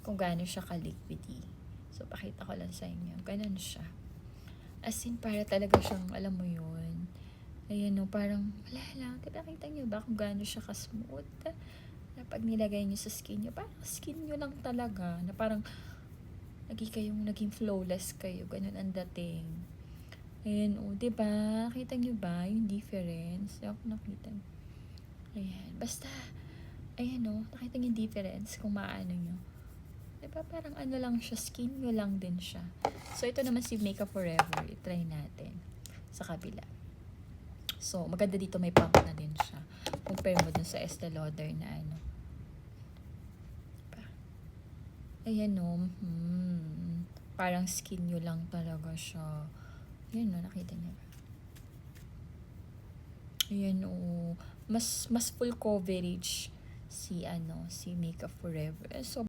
kung gaano siya ka-liquidy. So, pakita ko lang sa inyo. Ganun siya. As in, para talaga siyang, alam mo yun. Ayan o, parang, wala lang. Diba, nakita nyo ba kung gaano siya ka-smooth? Na pag nilagay nyo sa skin nyo, parang skin nyo lang talaga. Na parang, naging flawless kayo. Ganun ang dating. Ayan o, diba? Nakita nyo ba yung difference? Ako nakita. Ayan. Basta, ayan o, nakita nyo yung difference kung maano nyo. Diba parang ano lang siya, skin nyo lang din siya. So, ito naman si Makeup Forever. I-try natin sa kabila. So, maganda dito may pump na din siya. Compare mo dun sa Estee Lauder na ano. Diba? Ayan o. Parang skin nyo lang talaga siya. Ayan o, nakita niyo ba? Ayan o. Mas full coverage si Makeup Forever. So,